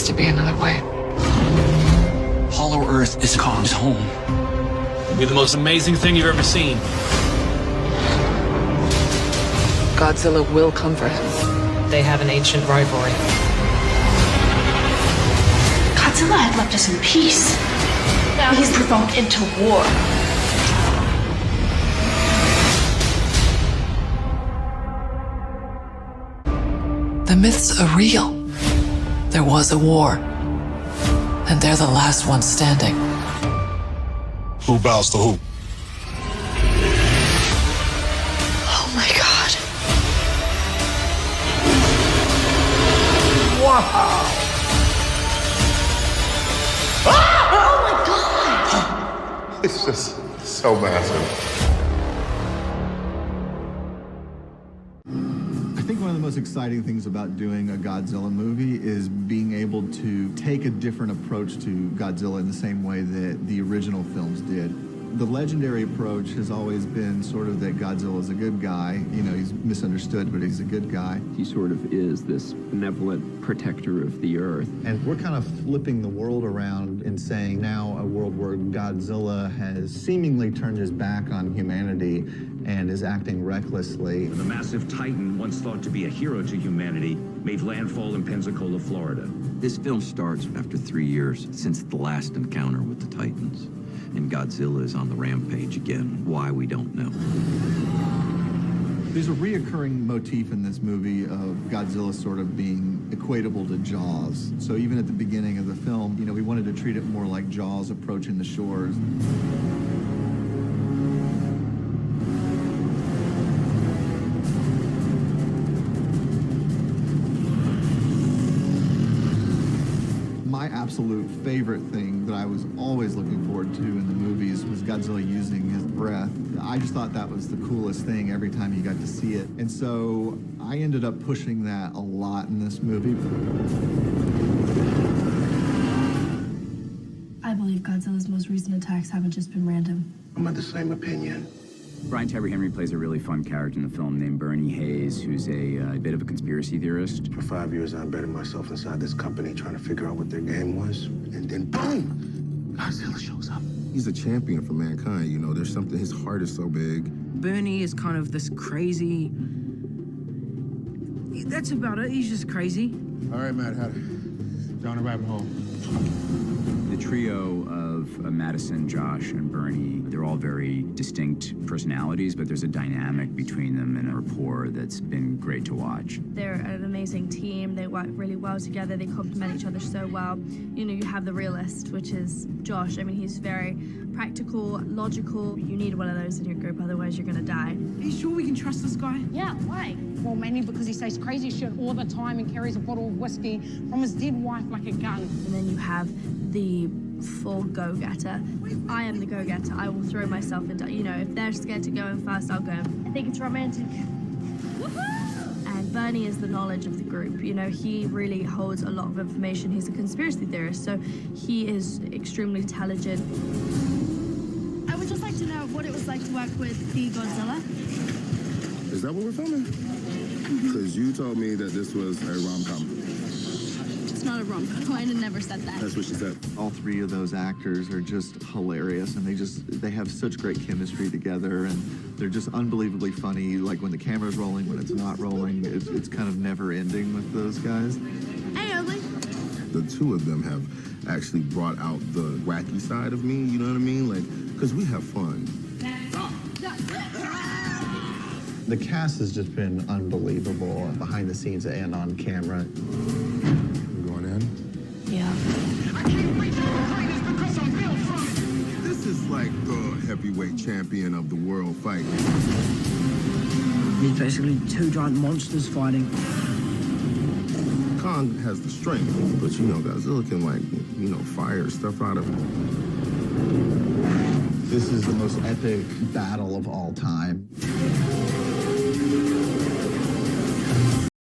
to be another way. Hollow Earth is Kong's home. It'll be the most amazing thing you've ever seen. Godzilla will come for him. They have an ancient rivalry. Godzilla had left us in peace. Now he's provoked into war. The myths are real. There was a war, and they're the last ones standing. Who bows to who? Oh my god. Wow! Oh my god! It's just so massive. I think one of the most exciting things about doing a Godzilla movie is being able to take a different approach to Godzilla in the same way that the original films did. The legendary approach has always been sort of that Godzilla is a good guy. You know, he's misunderstood, but he's a good guy. He sort of is this benevolent protector of the Earth. And we're kind of flipping the world around and saying now a world where Godzilla has seemingly turned his back on humanity and is acting recklessly. The massive titan, once thought to be a hero to humanity, made landfall in Pensacola, Florida. This film starts after 3 years since the last encounter with the Titans. And Godzilla is on the rampage again. Why, we don't know. There's a reoccurring motif in this movie of Godzilla sort of being equatable to Jaws. So even at the beginning of the film, you know, we wanted to treat it more like Jaws approaching the shores. My absolute favorite thing that I was always looking forward to in the movies was Godzilla using his breath. I just thought that was the coolest thing every time you got to see it. And so I ended up pushing that a lot in this movie. I believe Godzilla's most recent attacks haven't just been random. I'm of the same opinion. Brian Tyree Henry plays a really fun character in the film named Bernie Hayes, who's a bit of a conspiracy theorist. For 5 years, I embedded myself inside this company trying to figure out what their game was. And then, boom, Godzilla shows up. He's a champion for mankind, you know. There's something, his heart is so big. Bernie is kind of this crazy... That's about it, he's just crazy. All right, Matt, down the rabbit hole. The trio of Madison, Josh, and Bernie, they're all very distinct personalities, but there's a dynamic between them and a rapport that's been great to watch. They're an amazing team. They work really well together. They complement each other so well. You know, you have the realist, which is Josh. I mean, he's very practical, logical. You need one of those in your group, otherwise you're gonna die. Are you sure we can trust this guy? Yeah, why? Well, mainly because he says crazy shit all the time and carries a bottle of whiskey from his dead wife like a gun. And then you have the full go-getter. I am the go-getter. I will throw myself into, you know, if they're scared to go in first, I'll go. I think it's romantic. And Bernie is the knowledge of the group. You know, he really holds a lot of information. He's a conspiracy theorist, so he is extremely intelligent. I would just like to know what it was like to work with the Godzilla. Is that what we're filming? Because you told me that this was a rom-com. It's not a rom-com. I never said that. That's what she said. All three of those actors are just hilarious, and they have such great chemistry together, and they're just unbelievably funny. Like when the camera's rolling, when it's not rolling, it's kind of never ending with those guys. Hey, Oakley. The two of them have actually brought out the wacky side of me, you know what I mean? Like, because we have fun. The cast has just been unbelievable, behind the scenes and on camera. Going in? Yeah. I can't wait to fight this because I'm built from it. This is like the heavyweight champion of the world fight. It's basically two giant monsters fighting. Kong has the strength, but you know, Godzilla can, like, you know, fire stuff out of him. This is the most epic battle of all time.